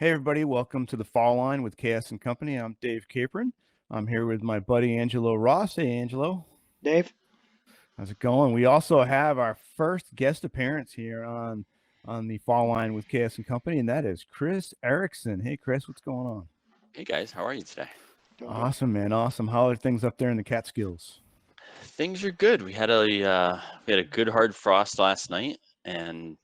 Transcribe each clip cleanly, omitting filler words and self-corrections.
Hey everybody, welcome to the Fall Line with KS and Company. I'm Dave Capron. I'm here with my buddy Angelo Ross. Hey Angelo, Dave? how's it going? We also have our first guest appearance here on the Fall Line with KS and Company, and that is Chris Ericson. Hey Chris, what's going on? Hey guys, how are you today? Doing good. Awesome, man. Awesome. How are things up there in the Catskills? Things are good. We had a good hard frost last night, and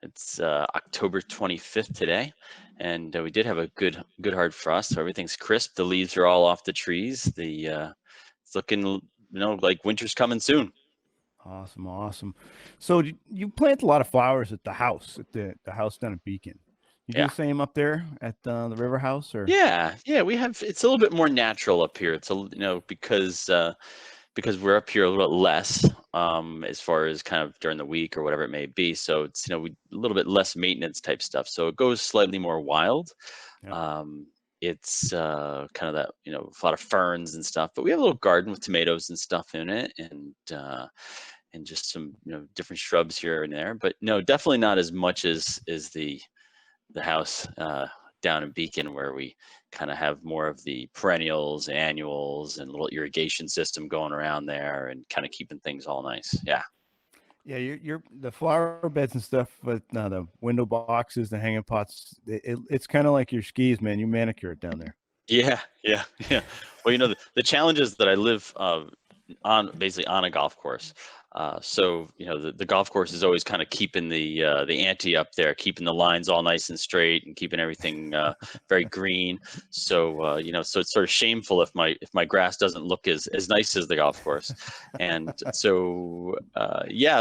it's October 25th today, and we did have a good hard frost. So everything's crisp. The leaves are all off the trees. It's looking like winter's coming soon. Awesome, awesome. So you plant a lot of flowers at the house, at the house down at Beacon. You do Yeah. the same up there at the River House, or? Yeah, we have. It's a little bit more natural up here. Because we're up here a little bit less as far as kind of during the week or whatever it may be. So it's a little bit less maintenance type stuff. So it goes slightly more wild. Yeah. It's kind of that a lot of ferns and stuff. But we have a little garden with tomatoes and stuff in it, and just some different shrubs here and there. But no, definitely not as much as the house down in Beacon, where we kind of have more of the perennials, annuals, and a little irrigation system going around there, and kind of keeping things all nice. Yeah. Yeah, you're the flower beds and stuff, but no, the window boxes, the hanging pots. It's kind of like your skis, man. You manicure it down there. Yeah. Well, the challenge is that I live basically on a golf course. So the golf course is always kind of keeping the ante up there, keeping the lines all nice and straight, and keeping everything very green. So so it's sort of shameful if my grass doesn't look as nice as the golf course. And so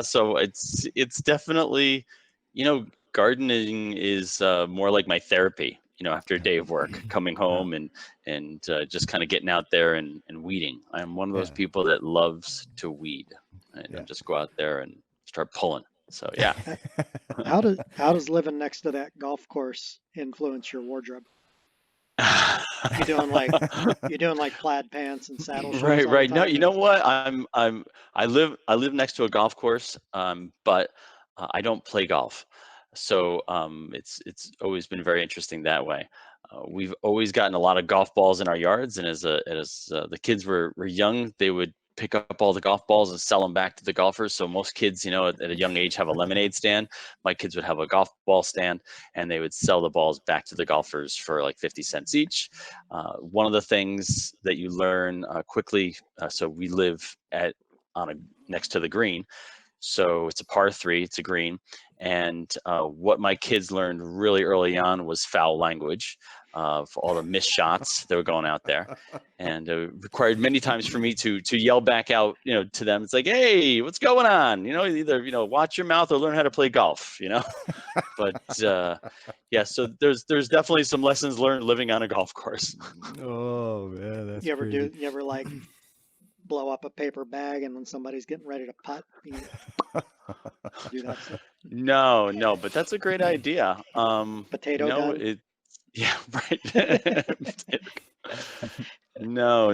so it's definitely gardening is more like my therapy. After a day of work, coming home and just kind of getting out there and weeding. I'm one of those Yeah. people that loves to weed and Yeah. just go out there and start pulling. So yeah. How does living next to that golf course influence your wardrobe? You doing like you doing like plaid pants and saddle shorts all the Right. No, time? you know what? I live next to a golf course, but I don't play golf. So it's always been very interesting that way. We've always gotten a lot of golf balls in our yards, and as the kids were young, they would pick up all the golf balls and sell them back to the golfers. So most kids, at a young age, have a lemonade stand. My kids would have a golf ball stand, and they would sell the balls back to the golfers for like 50 cents each. One of the things that you learn quickly. So we live next to the green, so it's a par three, it's a green. And what my kids learned really early on was foul language for all the missed shots that were going out there. And required many times for me to yell back out, to them. It's like, hey, what's going on? Either, watch your mouth or learn how to play golf, But yeah, so there's definitely some lessons learned living on a golf course. Oh man, that's You ever crazy. you ever like blow up a paper bag and when somebody's getting ready to putt, you do that stuff? No, but that's a great idea. Potato gun? Yeah, right. No.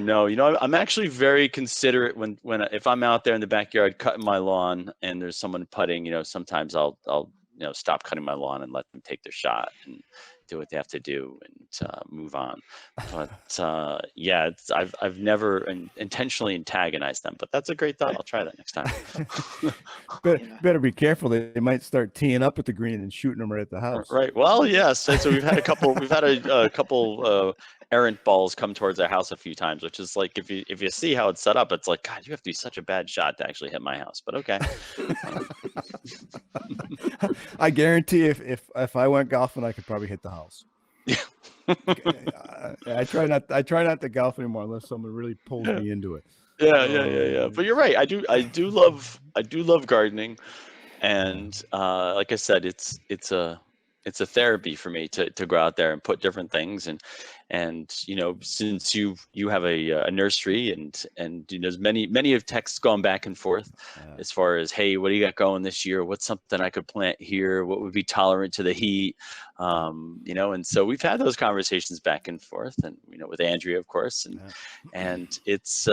I'm actually very considerate when if I'm out there in the backyard cutting my lawn and there's someone putting. Sometimes I'll stop cutting my lawn and let them take their shot and do what they have to do and move on. But yeah, I've never intentionally antagonized them. But that's a great thought. I'll try that next time. Better be careful. They might start teeing up at the green and shooting them right at the house. Right. Well, yes. So we've had a couple errant balls come towards our house a few times, which is like if you see how it's set up, it's like, God, you have to be such a bad shot to actually hit my house. But okay. I guarantee if I went golfing, I could probably hit the house. I try not to golf anymore unless someone really pulls me into it. Yeah. But you're right. I do love gardening, and like I said, it's a therapy for me to go out there and put different things and since you have a nursery and there's many of texts gone back and forth as far as, hey, what do you got going this year? What's something I could plant here? What would be tolerant to the heat? And so we've had those conversations back and forth, and with Andrea, of course, and it's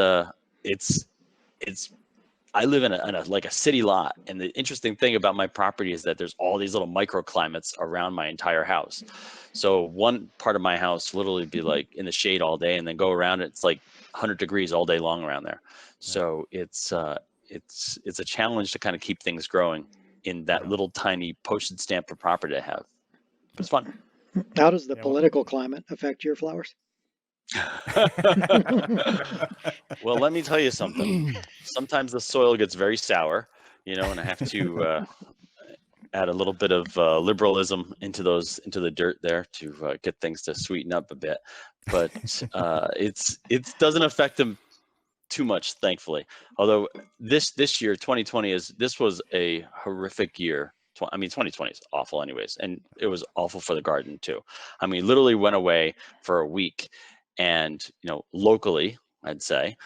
I live in a like a city lot, and the interesting thing about my property is that there's all these little microclimates around my entire house. So one part of my house literally be like in the shade all day, and then go around it, it's like 100 degrees all day long around there. So it's a challenge to kind of keep things growing in that little tiny postage stamp of property I have. But it's fun. How does the political climate affect your flowers? Well, let me tell you something. Sometimes the soil gets very sour, and I have to add a little bit of liberalism into the dirt there to get things to sweeten up a bit. But it doesn't affect them too much, thankfully. Although this year, 2020 was a horrific year. I mean, 2020 is awful anyways, and it was awful for the garden too. I mean, literally went away for a week, and locally, I'd say,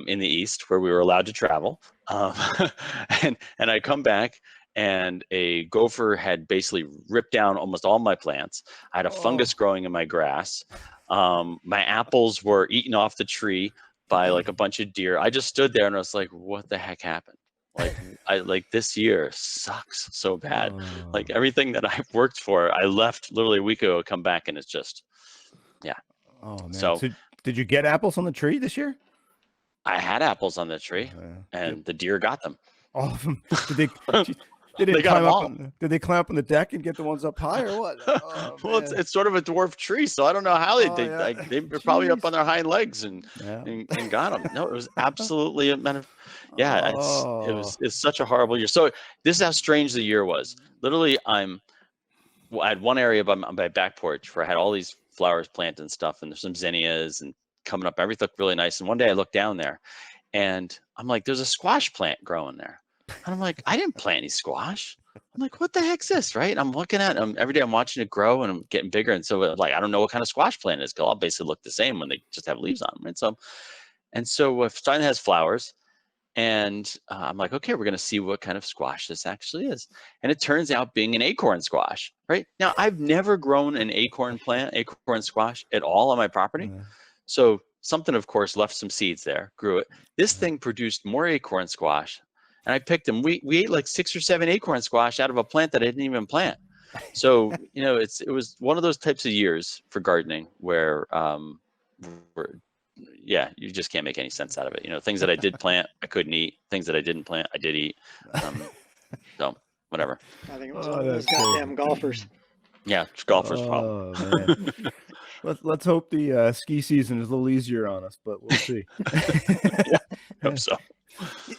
in the East where we were allowed to travel, and I come back, and a gopher had basically ripped down almost all my plants. I had a fungus growing in my grass. My apples were eaten off the tree by like a bunch of deer. I just stood there and I was like, what the heck happened? Like this year sucks so bad. Like everything that I've worked for, I left literally a week ago, come back, and it's just, yeah. Oh man. So did you get apples on the tree this year? I had apples on the tree, and the deer got them. All of them. Did They got them all. Did they climb up on the deck and get the ones up high, or what? Well, it's sort of a dwarf tree, so I don't know how they were probably up on their hind legs and got them. No, it was absolutely it's such a horrible year. So this is how strange the year was. Literally, I had one area by my back porch where I had all these flowers planted and stuff, and there's some zinnias and coming up. Everything looked really nice. And one day I looked down there, and I'm like, there's a squash plant growing there. And I'm like, I didn't plant any squash. I'm like, what the heck's this, right? And I'm looking at them every day. I'm watching it grow, and I'm getting bigger. And so, like, I don't know what kind of squash plant it is, because all basically look the same when they just have leaves on them. And so if something has flowers, and I'm like, okay, we're going to see what kind of squash this actually is. And it turns out being an acorn squash, right? Now, I've never grown an acorn squash at all on my property. So something, of course, left some seeds there, grew it. This thing produced more acorn squash. And I picked them. We ate like 6 or 7 acorn squash out of a plant that I didn't even plant. So, it was one of those types of years for gardening where, you just can't make any sense out of it. Things that I did plant, I couldn't eat. Things that I didn't plant, I did eat. So whatever. I think it was one of those goddamn golfers. Yeah, it's golfers' problem. Man. Let's hope the ski season is a little easier on us, but we'll see. Hope so.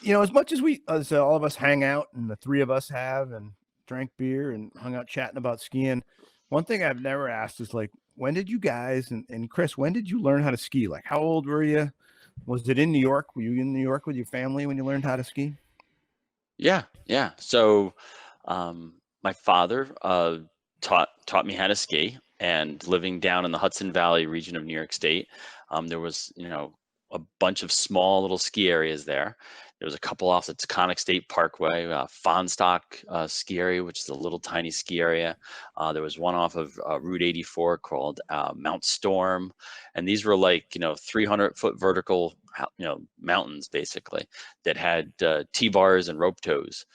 As much as all of us hang out, and the three of us have, and drank beer and hung out chatting about skiing, one thing I've never asked is, like, when did you guys, and Chris, when did you learn how to ski? Like, how old were you? Was it in New York? Were you in New York with your family when you learned how to ski? Yeah. So my father taught me how to ski, and living down in the Hudson Valley region of New York State, there was, a bunch of small little ski areas there. There was a couple off the Taconic State Parkway, Fonstock ski area, which is a little tiny ski area. There was one off of Route 84 called Mount Storm. And these were like, 300-foot vertical, mountains basically that had T-bars and rope tows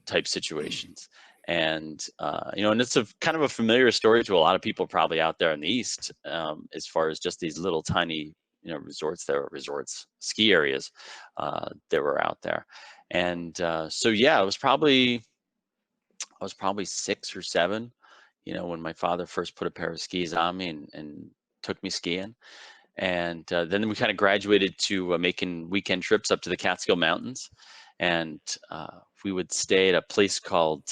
type situations. And, and it's a kind of a familiar story to a lot of people probably out there in the East, as far as just these little tiny ski areas that were out there. And I was probably 6 or 7, when my father first put a pair of skis on me and took me skiing. And then we kind of graduated to making weekend trips up to the Catskill Mountains. And we would stay at a place called,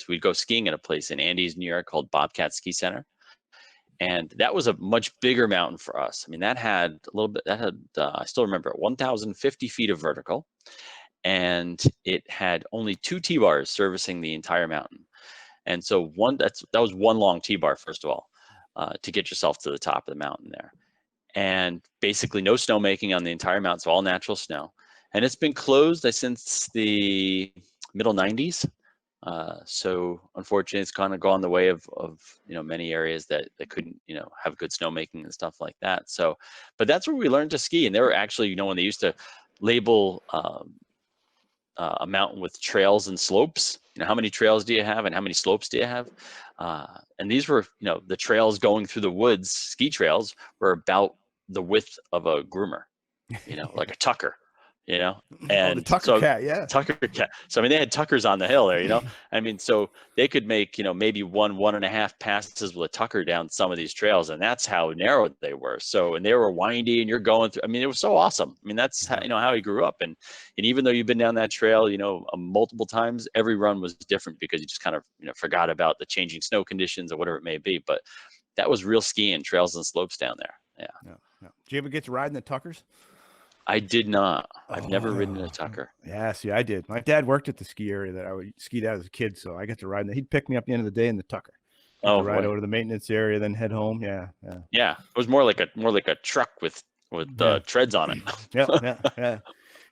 we'd go skiing at a place in Andes, New York called Bobcat Ski Center. And that was a much bigger mountain for us. I mean, that had I still remember it, 1,050 feet of vertical. And it had only 2 T-bars servicing the entire mountain. And so that was one long T-bar, first of all, to get yourself to the top of the mountain there. And basically no snowmaking on the entire mountain, so all natural snow. And it's been closed since the middle 90s. So unfortunately, it's kind of gone the way of many areas that couldn't have good snowmaking and stuff like that. So, but that's where we learned to ski. And they were actually, when they used to label a mountain with trails and slopes. How many trails do you have and how many slopes do you have? And these were, the trails going through the woods, ski trails, were about the width of a groomer, like a tucker, Oh, the and Tucker so cat, yeah. Tucker cat. So I mean, they had tuckers on the hill there. I mean, so they could make maybe 1.5 passes with a tucker down some of these trails, and that's how narrow they were. So, and they were windy, and you're going through. I mean, it was so awesome. I mean, that's how, how he grew up, and even though you've been down that trail, multiple times, every run was different because you just kind of forgot about the changing snow conditions or whatever it may be. But that was real skiing, trails and slopes down there. Yeah. Did you ever get to ride in the Tuckers? I did not. I've never ridden a Tucker. Yeah, see, I did. My dad worked at the ski area that I would ski out as a kid, so I got to ride in. He'd pick me up at the end of the day in the Tucker. To ride over to the maintenance area, then head home. Yeah. Yeah, it was more like a truck with treads on it.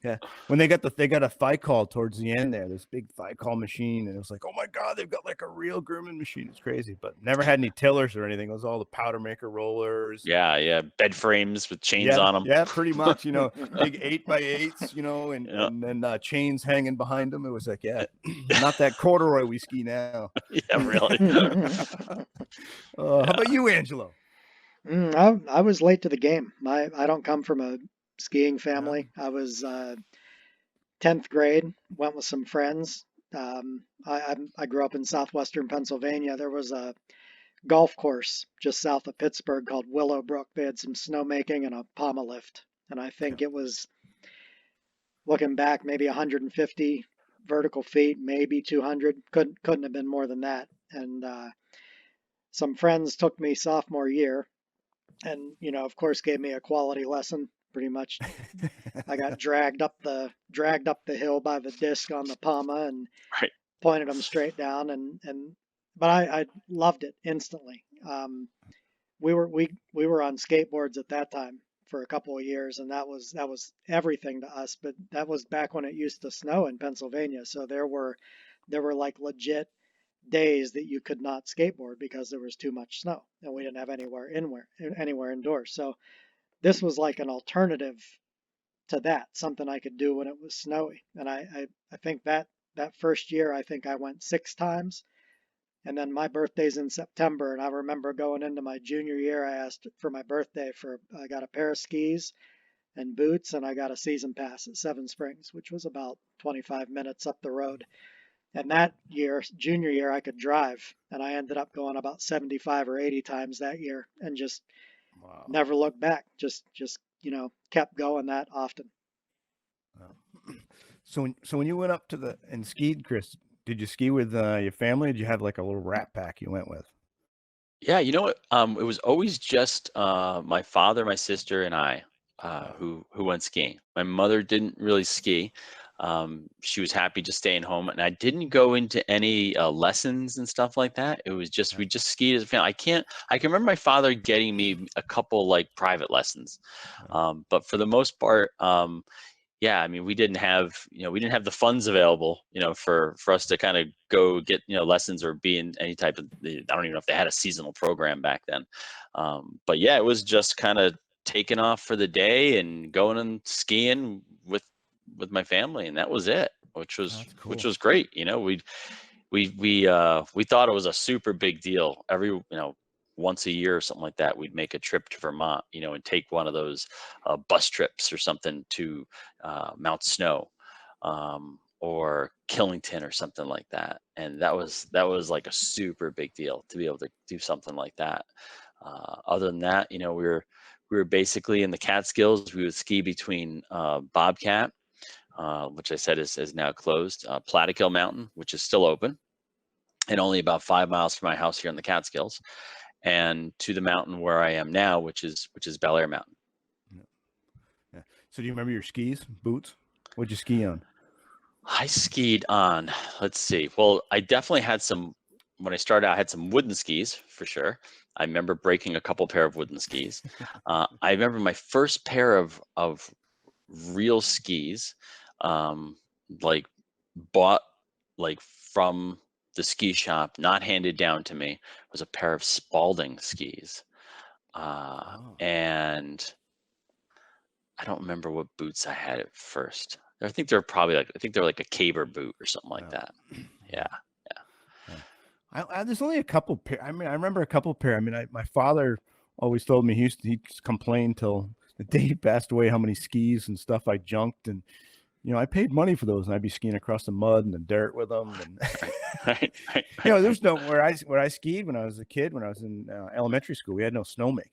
Yeah. When they got a thigh call towards the end there, this big thigh call machine, and it was like, oh my God, they've got like a real grooming machine. It's crazy, but never had any tillers or anything. It was all the powder maker rollers. Yeah, bed frames with chains on them. Yeah, pretty much. Big 8x8s, and then chains hanging behind them. It was like, not that corduroy we ski now. Yeah, really. How about you, Angelo? I was late to the game. I don't come from a skiing family. I was 10th grade, went with some friends. I grew up in southwestern Pennsylvania. There was a golf course just south of Pittsburgh called Willowbrook. They had some snowmaking and a pommel lift. And I think it was, looking back, maybe 150 vertical feet, maybe 200. Couldn't have been more than that. And some friends took me sophomore year and, of course, gave me a quality lesson. Pretty much, I got dragged up the hill by the disc on the Pama and pointed them straight down, but I loved it instantly. We were on skateboards at that time for a couple of years, and that was everything to us. But that was back when it used to snow in Pennsylvania, so there were like legit days that you could not skateboard because there was too much snow, and we didn't have anywhere indoors. So this was like an alternative to that, something I could do when it was snowy. And I think that first year, I think I went 6 times. And then my birthday's in September. And I remember going into my junior year, I asked for my birthday I got a pair of skis and boots, and I got a season pass at Seven Springs, which was about 25 minutes up the road. And that year, junior year, I could drive. And I ended up going about 75 or 80 times that year and just never looked back. Just kept going that often. So when you went up and skied, Chris, did you ski with your family? Or did you have like a little rat pack you went with? Yeah, you know what? It was always just my father, my sister, and I who went skiing. My mother didn't really ski. She was happy just staying home, and I didn't go into any lessons and stuff like that. It was just we just skied as a family. I can remember my father getting me a couple like private lessons, but for the most part, yeah, I mean, we didn't have the funds available, for us to kind of go get lessons or be in any type of. I don't even know if they had a seasonal program back then, but yeah, it was just kind of taking off for the day and going and skiing with my family, and that was it, which was great. We thought it was a super big deal. Every once a year or something like that, we'd make a trip to Vermont, and take one of those bus trips or something to Mount Snow or Killington or something like that. And that was like a super big deal to be able to do something like that. Other than that, we were basically in the Catskills. We would ski between Bobcat, which I said is now closed, Plattekill Mountain, which is still open, and only about 5 miles from my house here in the Catskills, and to the mountain where I am now, which is Bel Air Mountain. Yeah. So do you remember your skis, boots? What'd you ski on? I skied on, let's see. Well, I definitely had some, when I started out, I had some wooden skis for sure. I remember breaking a couple pair of wooden skis. I remember my first pair of real skis, like bought like from the ski shop, not handed down to me, was a pair of Spalding skis. And I don't remember what boots I had at first. I think they're probably like a caber boot or something like that. Yeah. There's only a couple pair. I mean, I remember a couple pair. I mean, my father always told me he complained till the day he passed away how many skis and stuff I junked, and I paid money for those, and I'd be skiing across the mud and the dirt with them. And Right. there's no where I skied when I was a kid. When I was in elementary school, we had no snowmaking.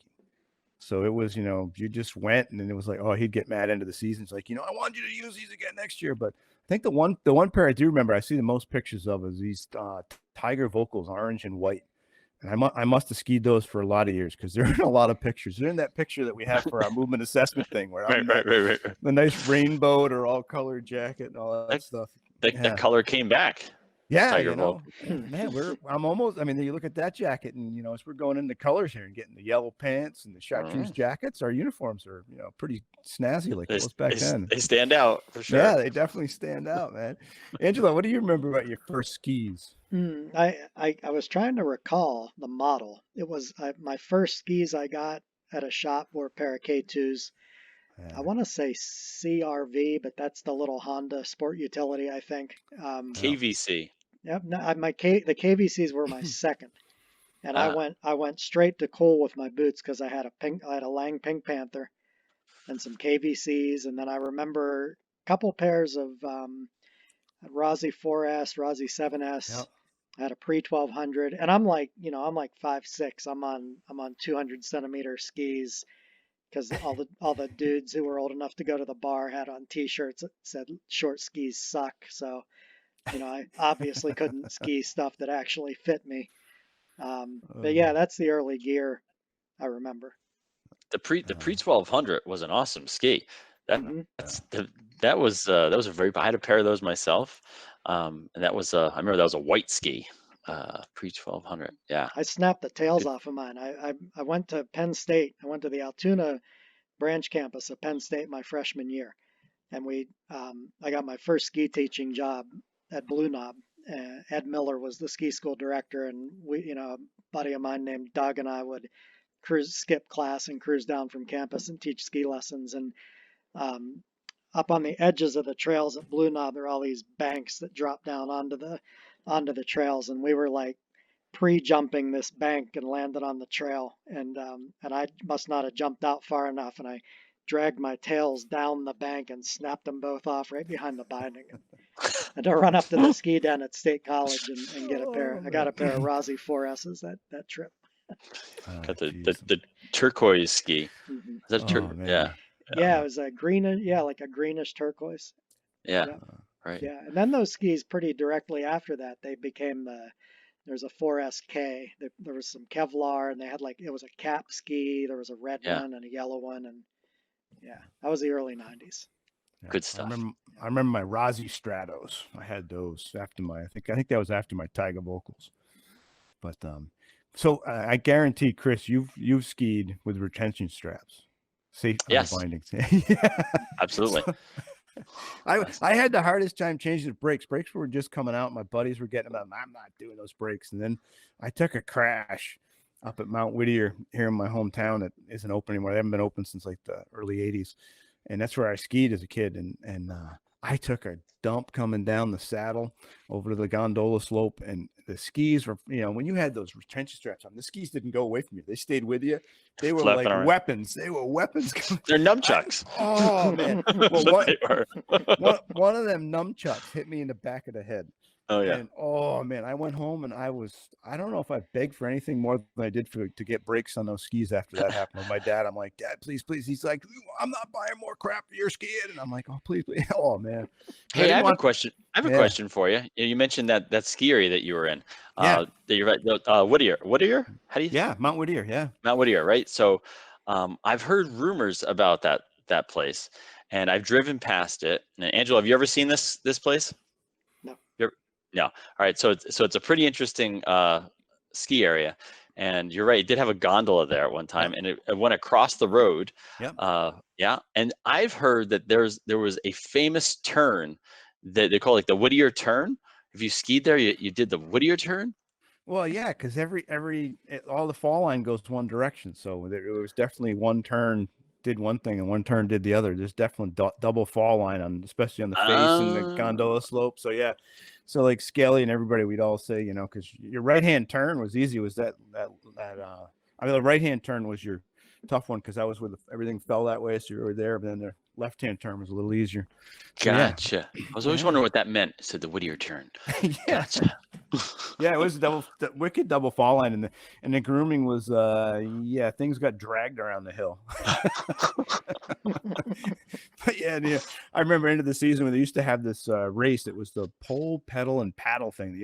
So it was, you just went, and then it was like, oh, he'd get mad into the season. It's like, I want you to use these again next year. But I think the one pair I do remember, I see the most pictures of is these Tiger Vocals, orange and white. And I must have skied those for a lot of years because they're in a lot of pictures. They're in that picture that we have for our movement assessment thing, where I'm Right. the nice rainbowed or all colored jacket and all that stuff. The color came back. Yeah, Tiger Vocal. man, I'm almost. I mean, you look at that jacket, and as we're going into colors here and getting the yellow pants and the chartreuse jackets, our uniforms are pretty snazzy like those back then. They stand out for sure. Yeah, they definitely stand out, man. Angelo, what do you remember about your first skis? I was trying to recall the model. It was my first skis I got at a shop were a pair of K2s. I want to say CRV, but that's the little Honda sport utility, I think. KVC. Yep. No, the KVCs were my second, and I went straight to cool with my boots because I had a Lang Pink Panther, and some KVCs, and then I remember a couple pairs of Rossi 4S, Rossi 7S. Yep. I had a pre 1200, and I'm like 5'6". I'm on 200 centimeter skis. Because all the dudes who were old enough to go to the bar had on T-shirts that said "short skis suck." So, I obviously couldn't ski stuff that actually fit me. But yeah, that's the early gear I remember. The pre 1200 was an awesome ski. That was a very. I had a pair of those myself, and that was I remember that was a white ski. Pre 1200. Yeah. I snapped the tails off of mine. I went to Penn State. I went to the Altoona branch campus of Penn State my freshman year. And I got my first ski teaching job at Blue Knob. Ed Miller was the ski school director. And a buddy of mine named Doug and I would skip class and cruise down from campus and teach ski lessons. And up on the edges of the trails at Blue Knob, there are all these banks that drop down onto the trails, and we were like pre-jumping this bank and landed on the trail, and I must not have jumped out far enough, and I dragged my tails down the bank and snapped them both off right behind the binding, and to run up to the ski den at State College and get a pair. I got a pair of Rossi 4S's that trip. Got the turquoise ski. Is that a turquoise? Yeah, it was a green, like a greenish turquoise. Yeah. Right. Yeah, and then those skis pretty directly after that, they became there's a 4SK. There was some Kevlar, and they had it was a cap ski. There was a red one and a yellow one, and that was the early 90s. Yeah. Good stuff. I remember my Rossi Stratos. I had those after I think that was after my Tiger Vocals. But so I guarantee, Chris, you've skied with retention straps. Safe bindings. Yeah. Absolutely. I had the hardest time changing the brakes. Brakes were just coming out. My buddies were getting them. I'm not doing those brakes. And then I took a crash up at Mount Whittier here in my hometown that isn't open anymore. They haven't been open since like the early 80s. And that's where I skied as a kid. And I took a dump coming down the saddle over to the gondola slope, and the skis were, when you had those retention straps on, the skis didn't go away from you. They stayed with you. They were like weapons. They were weapons. They're nunchucks. Oh man. Well, one of them nunchucks hit me in the back of the head. Oh yeah. And oh man, I went home and I don't know if I begged for anything more than I did to get brakes on those skis after that happened with my dad. I'm like, Dad, please. He's like, I'm not buying more crap for your skiing. And I'm like, oh, please. Oh man. Hey, I have a question. I have a question for you. You mentioned that ski area that you were in. That you're right. Whittier? How do you? Yeah, Mount Whittier. Yeah. Mount Whittier, right? So I've heard rumors about that place, and I've driven past it. And Angelo, have you ever seen this place? No. All right. So it's a pretty interesting ski area, and you're right. It did have a gondola there at one time, and it went across the road. Yeah. And I've heard that there was a famous turn that they call like the Whittier turn. If you skied there, you did the Whittier turn. Well, yeah, because all the fall line goes one direction, so there was definitely one turn did one thing and one turn did the other. There's definitely double fall line on, especially on the face and the gondola slope. So yeah, so like Skelly and everybody, we'd all say, you know, because your right hand turn was easy. Was that I mean, the right hand turn was your tough one because that was where everything fell that way, so you were there. But then the left hand turn was a little easier. So, Gotcha. I was always wondering what that meant. It said the Whittier turn. yeah. Gotcha. Yeah, it was wicked double fall line, and the grooming was things got dragged around the hill. But yeah, I remember end of the season when they used to have this race. It was the pole, pedal, and paddle thing.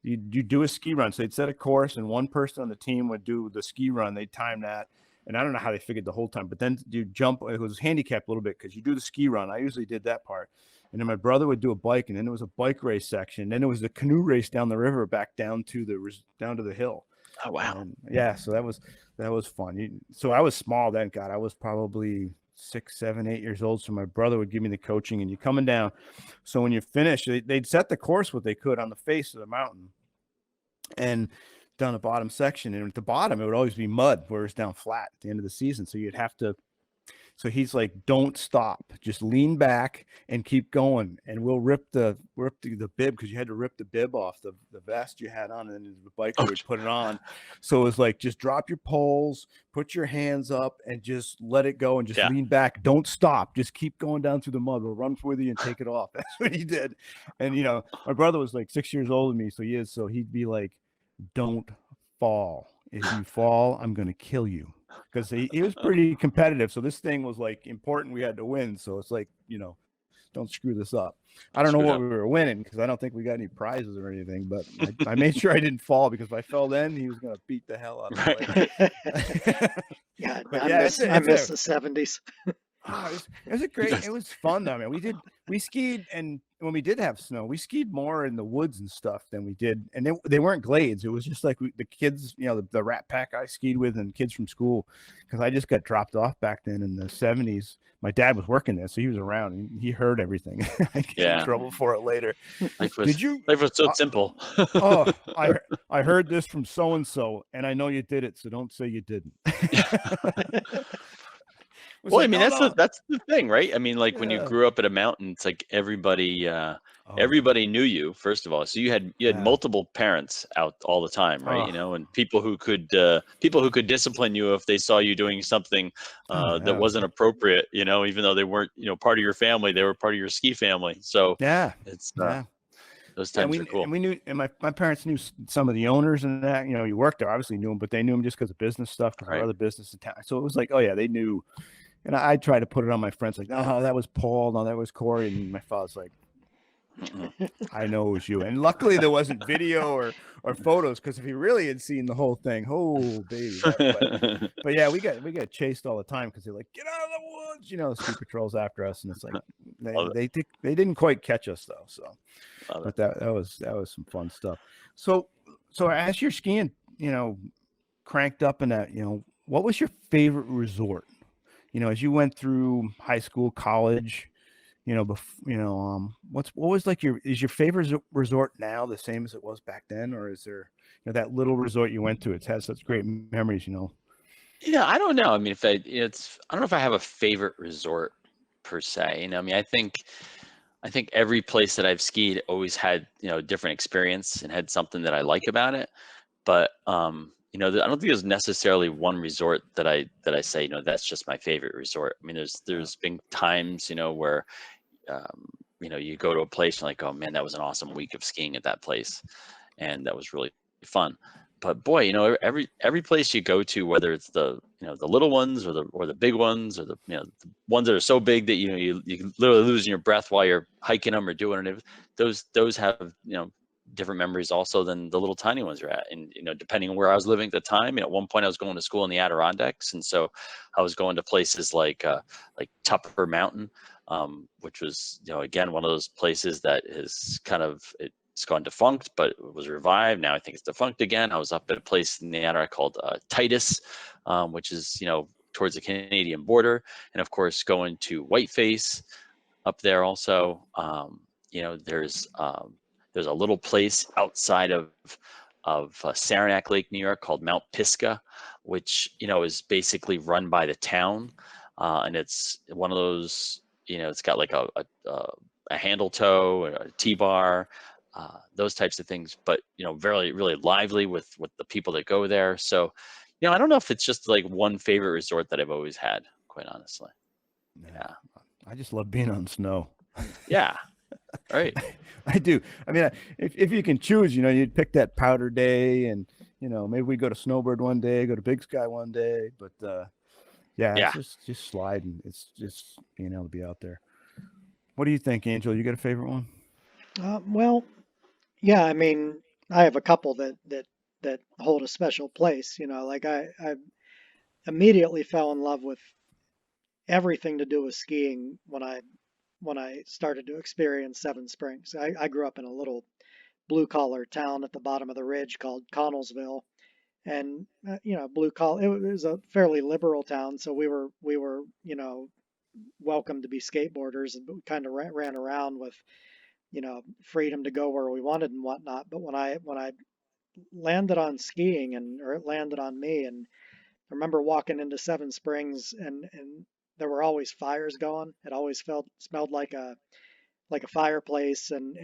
You do a ski run. So they'd set a course, and one person on the team would do the ski run. They'd time that, and I don't know how they figured the whole time. But then you jump. It was handicapped a little bit because you do the ski run. I usually did that part. And then my brother would do a bike, and then there was a bike race section. Then there was a canoe race down the river back down to the hill. Oh wow! And yeah, so that was fun. So I was small then. God, I was probably 6, 7, 8 years old. So my brother would give me the coaching, and you're coming down. So when you finish, they'd set the course what they could on the face of the mountain, and down the bottom section. And at the bottom, it would always be mud, where it's down flat at the end of the season. So you'd have to. So he's like, don't stop, just lean back and keep going. And we'll rip the bib, because you had to rip the bib off the vest you had on, and then the biker would put it on. So it was like, just drop your poles, put your hands up, and just let it go, and just lean back. Don't stop. Just keep going down through the mud. We'll run with you and take it off. That's what he did. And, you know, my brother was like 6 years older than me. So he'd be like, don't fall. If you fall, I'm going to kill you. Because he was pretty competitive. So this thing was like important. We had to win. So it's like, you know, don't screw this up. I don't know what we were winning, because I don't think we got any prizes or anything. But I made sure I didn't fall, because if I fell then, he was going to beat the hell out of me. Yeah, I miss the 70s. Oh, it was a great. It was fun though, man. We skied, and when we did have snow, we skied more in the woods and stuff than we did. And they weren't glades. It was just like the kids, you know, the rat pack I skied with, and kids from school, because I just got dropped off back then in the 70s. My dad was working there, so he was around, and he heard everything. I got in trouble for it later. Life was so simple. I heard this from so and so, and I know you did it, so don't say you didn't. Well, like, I mean, that's the thing, right? I mean, like when you grew up at a mountain, it's like everybody knew you, first of all. So you had multiple parents out all the time, right? You know, and people who could discipline you if they saw you doing something that wasn't appropriate, you know, even though they weren't, you know, part of your family, they were part of your ski family. So it's those times are cool. And we knew, and my parents knew some of the owners and that, you know, you worked there, obviously knew them, but they knew them just because of business stuff, because of other business in town. So it was like, oh yeah, they knew. And I tried to put it on my friends, like, oh, that was Paul, no, that was Corey. And my father's like, I know it was you. And luckily there wasn't video or photos, because if he really had seen the whole thing, oh baby. But yeah, we got chased all the time, because they're like, get out of the woods, you know, the ski patrol's after us, and it's like they didn't quite catch us though. So but that was some fun stuff. So as you're skiing, you know, cranked up in that, you know, what was your favorite resort? You know, as you went through high school, college, you know, what was like is your favorite resort now the same as it was back then, or is there, you know, that little resort you went to? It has such great memories, you know. Yeah, I don't know. I mean, I don't know if I have a favorite resort per se. You know, I mean, I think every place that I've skied always had, you know, a different experience and had something that I like about it. But you know, I don't think there's necessarily one resort that I say, you know, that's just my favorite resort. I mean, there's been times, you know, where you know, you go to a place and like, oh man, that was an awesome week of skiing at that place, and that was really fun. But boy, you know, every place you go to, whether it's the, you know, the little ones or the big ones, or the, you know, the ones that are so big that, you know, you literally losing your breath while you're hiking them or doing it, those have, you know, different memories also than the little tiny ones you're at. And, you know, depending on where I was living at the time, you know, at one point I was going to school in the Adirondacks, and so I was going to places like Tupper Mountain, which was, you know, again, one of those places that is kind of, it's gone defunct, but it was revived. Now I think it's defunct again. I was up at a place in the Adirondack called Titus, which is, you know, towards the Canadian border, and of course going to Whiteface up there also. You know, there's a little place outside of Saranac Lake, New York, called Mount Pisgah, which, you know, is basically run by the town. and it's one of those, it's got like a handle toe, a T-bar, those types of things, but very, really lively with the people that go there. So, I don't know if it's just like one favorite resort that I've always had, quite honestly. Yeah. I just love being on snow. Yeah. Right. I do. I mean, if you can choose, you'd pick that powder day, and maybe we go to Snowbird one day, go to Big Sky one day, but yeah, Yeah. it's just sliding. It's just being able to be out there. What do you think, Angel? You got a favorite one? Well, yeah, I mean, I have a couple that hold a special place. Like I immediately fell in love with everything to do with skiing when I started to experience Seven Springs. I grew up in a little blue collar town at the bottom of the ridge called Connellsville, and blue collar. It was a fairly liberal town, so we were welcome to be skateboarders, and we kind of ran around with freedom to go where we wanted and whatnot. But when I landed on skiing, or it landed on me, and I remember walking into Seven Springs, and there were always fires going. It always smelled like a fireplace, and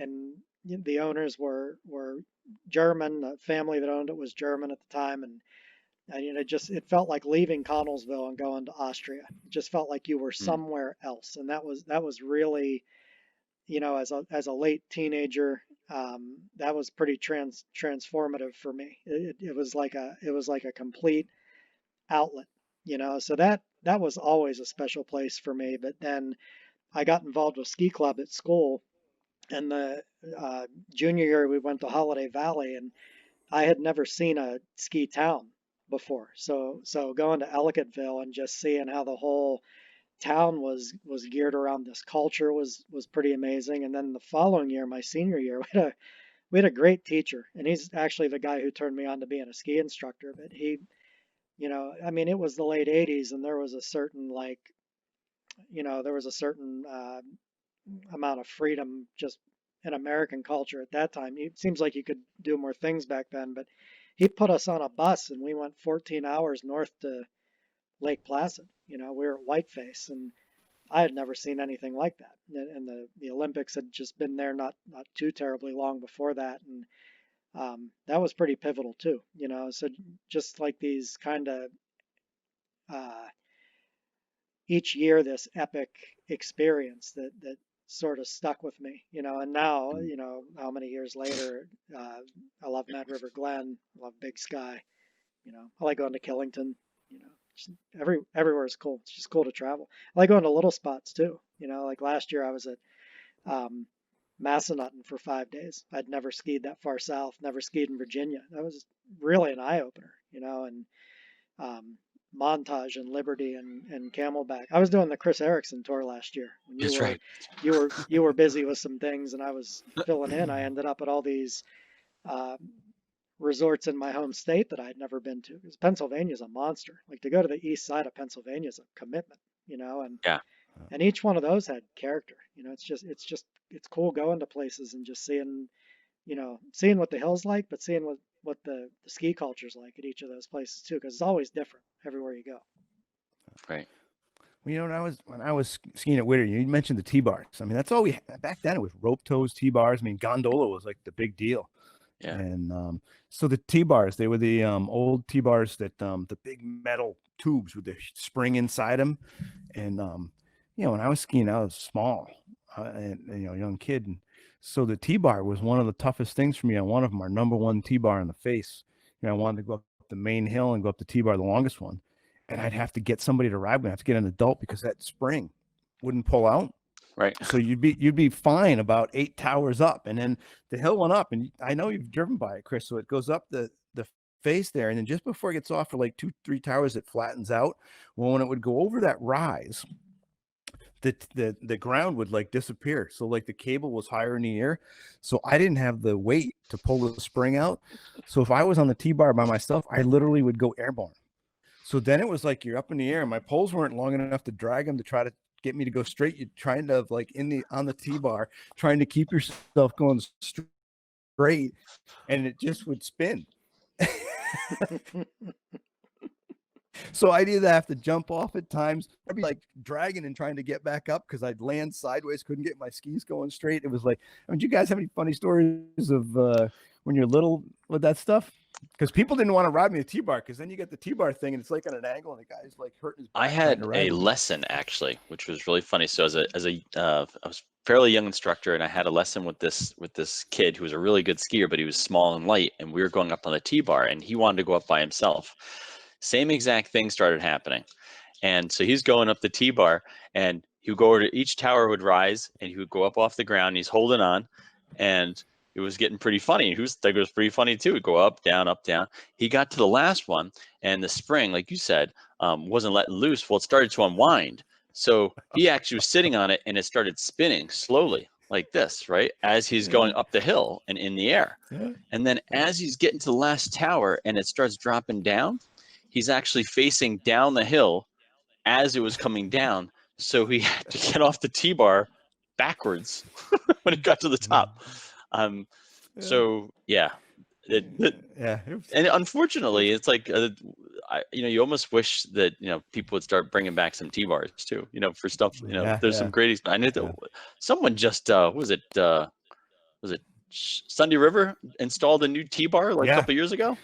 the owners were German. The family that owned it was German at the time, and it felt like leaving Connellsville and going to Austria. It just felt like you were somewhere else, and that was really, as a late teenager, that was pretty transformative for me. It was like a complete outlet, so that was always a special place for me. But then I got involved with ski club at school, and the junior year we went to Holiday Valley, and I had never seen a ski town before. So going to Ellicottville and just seeing how the whole town was geared around this culture was pretty amazing. And then the following year, my senior year, we had a great teacher, and he's actually the guy who turned me on to being a ski instructor. But he, I mean, it was the late '80s, and there was a certain amount of freedom just in American culture at that time. It seems like you could do more things back then, but he put us on a bus and we went 14 hours north to Lake Placid. We were at Whiteface, and I had never seen anything like that. And the Olympics had just been there not too terribly long before that, and that was pretty pivotal too. So just like these kind of each year, this epic experience that sort of stuck with me. And now, how many years later, I love Mad River Glen, I love Big Sky. I like going to Killington. Just everywhere is cool. It's just cool to travel. I like going to little spots too. Like last year I was at Massanutten for 5 days. I'd never skied that far south, never skied in Virginia. That was really an eye opener, and Montage and Liberty and Camelback. I was doing the Chris Ericson tour last year. When That's right. You were busy with some things, and I was filling in. I ended up at all these resorts in my home state that I had never been to, because Pennsylvania's a monster. Like, to go to the east side of Pennsylvania is a commitment, and Yeah. and each one of those had character. It's cool going to places and just seeing what the hill's like, but seeing what the ski culture's like at each of those places too, because it's always different everywhere you go. Right. Well, when I was skiing at Whittier, you mentioned the T-bars. I mean, that's all we had back then. It was rope toes, T-bars. I mean, gondola was like the big deal. Yeah. And so the T-bars, they were the old T-bars that the big metal tubes with the spring inside them. And when I was skiing, I was small and young kid, and so the T-bar was one of the toughest things for me. On one of them, our number one T-bar in the face. I wanted to go up the main hill and go up the T-bar, the longest one, and I'd have to get somebody to ride with me. I'd have to get an adult because that spring wouldn't pull out. Right. So you'd be fine about 8 towers up, and then the hill went up, and I know you've driven by it, Chris. So it goes up the face there, and then just before it gets off for like 2-3 towers, it flattens out. Well, when it would go over that rise, the ground would like disappear. So like the cable was higher in the air. So I didn't have the weight to pull the spring out. So if I was on the T-bar by myself, I literally would go airborne. So then it was like you're up in the air, and my poles weren't long enough to drag them to try to get me to go straight. You're trying to like on the T-bar, trying to keep yourself going straight, and it just would spin. So I'd either have to jump off at times, I'd be like dragging and trying to get back up because I'd land sideways, couldn't get my skis going straight. It was like, I mean, do you guys have any funny stories of when you're little with that stuff? Because people didn't want to ride me a T-bar because then you get the T-bar thing and it's like on an angle and the guy's like hurting his back. I trying had to a ride me. lesson actually, which was really funny. So I was fairly young instructor, and I had a lesson with this kid who was a really good skier, but he was small and light, and we were going up on the T-bar, and he wanted to go up by himself. Same exact thing started happening, and so he's going up the T-bar, and he would go over to each tower would rise, and he would go up off the ground. And he's holding on, and it was getting pretty funny. He was like, it was pretty funny too. He'd go up, down, up, down. He got to the last one, and the spring, like you said, wasn't letting loose. Well, it started to unwind. So he actually was sitting on it, and it started spinning slowly like this, right? As he's going up the hill and in the air. Yeah. And then as he's getting to the last tower and it starts dropping down, he's actually facing down the hill as it was coming down. So he had to get off the T-bar backwards when it got to the top. So yeah, Yeah. It was, and unfortunately, it's like you almost wish that people would start bringing back some T-bars too. For stuff. There's some great. I know that someone just was it Sunday River installed a new T-bar like a couple years ago.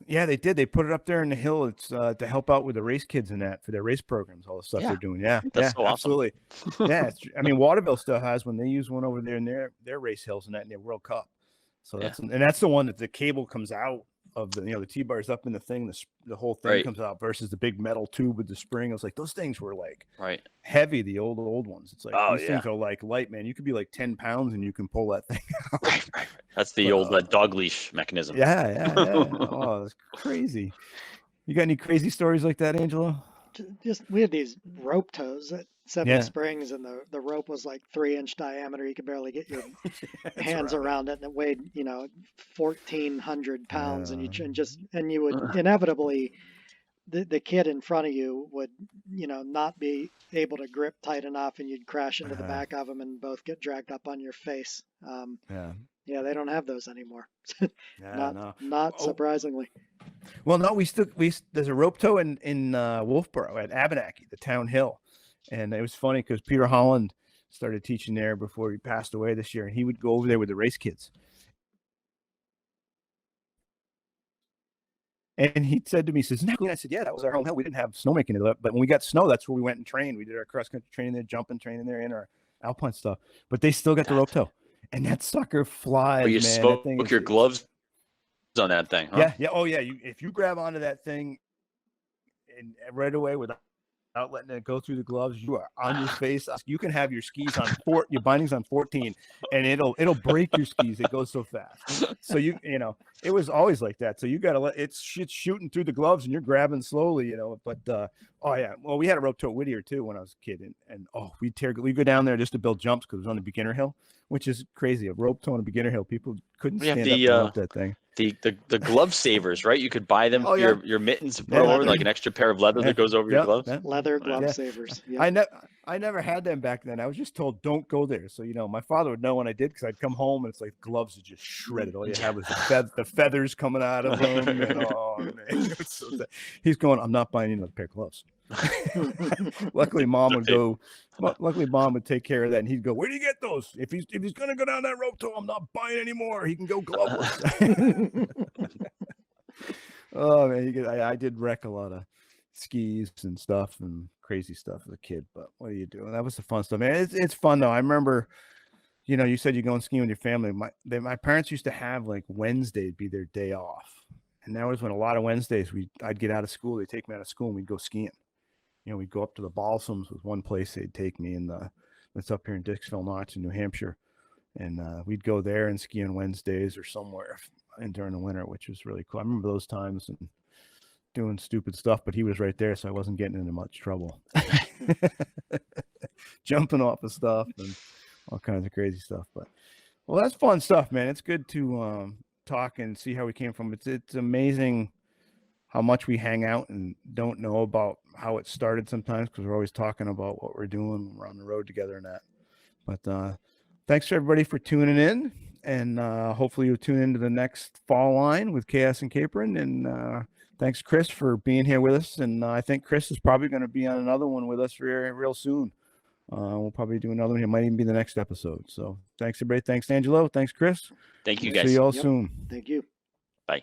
Yeah, they did. They put it up there in the hill. It's to help out with the race kids and that for their race programs, all the stuff they're doing. Yeah, that's so awesome. Absolutely. Yeah, I mean, Waterville still has one. They use one over there in their race hills and that in their World Cup. So that's the one that the cable comes out of the T-bars up in the thing. The whole thing comes out versus the big metal tube with the spring. I was like, those things were like heavy. The old ones. It's like these things are like light, man. You could be like 10 pounds and you can pull that thing out. Right. That's the old dog leash mechanism. Yeah. Oh, it's crazy. You got any crazy stories like that, Angelo? Just we had these rope tows at Seven Springs, and the rope was like 3-inch diameter. You could barely get your hands around it, and it weighed 1,400 pounds, and you would inevitably the kid in front of you would not be able to grip tight enough, and you'd crash into the back of them and both get dragged up on your face. Yeah, they don't have those anymore. Not surprisingly. Well, no, there's a rope tow in Wolfboro at Abenaki, the town hill. And it was funny because Peter Holland started teaching there before he passed away this year. And he would go over there with the race kids. And he said to me, he says, "No." I said, "Yeah, that was our home hill. We didn't have snowmaking, but when we got snow, that's where we went and trained. We did our cross-country training there, jumping training there, and our alpine stuff. But they still got the rope tow. And that sucker flies, you man. Smoke your gloves on that thing, huh? Yeah. Oh, yeah. If you grab onto that thing and right away without letting it go through the gloves, you are on your face. You can have your skis on your bindings on 14, and it'll break your skis. It goes so fast. So it was always like that. So you got to let it's shooting through the gloves, and you're grabbing slowly, But well, we had a rope tow at Whittier too when I was a kid, and we go down there just to build jumps because it was on the beginner hill, which is crazy. A rope tow on a beginner hill, people couldn't stand up to rope that thing. The glove savers, right? You could buy them for your mittens to put over, like an extra pair of leather that goes over your gloves. Leather glove savers. Yep. I never had them back then. I was just told don't go there. So my father would know when I did because I'd come home and it's like gloves are just shredded. All you have was the feathers coming out of them. And, oh man, he's going, "I'm not buying another pair of gloves." Luckily, mom would take care of that, and he'd go, "Where do you get those? If he's gonna go down that rope tow, I'm not buying anymore. He can go gloveless." Oh man, I did wreck a lot of skis and stuff and crazy stuff as a kid, but what do you do? That was the fun stuff, man. It's fun though. I remember, you said you're going skiing with your family. My parents used to have like Wednesday be their day off, and that was when a lot of Wednesdays I'd get out of school. They'd take me out of school and we'd go skiing. We'd go up to the Balsams was one place they'd take me that's up here in Dixville Notch in New Hampshire. And we'd go there and ski on Wednesdays or somewhere and during the winter, which was really cool. I remember those times and doing stupid stuff, but he was right there. So I wasn't getting into much trouble, jumping off of stuff and all kinds of crazy stuff. But well, that's fun stuff, man. It's good to talk and see how we came from. It's amazing how much we hang out and don't know about how it started sometimes because we're always talking about what we're doing when we're on the road together and that. But thanks for everybody for tuning in, and hopefully you'll tune into the next fall line with Chaos and Capron, and Thanks, Chris, for being here with us. And I think Chris is probably going to be on another one with us real soon. We'll probably do another one. It might even be the next episode. So thanks, everybody. Thanks, Angelo. Thanks, Chris. Thank you, See guys. you all Yep. soon. Thank you. Bye.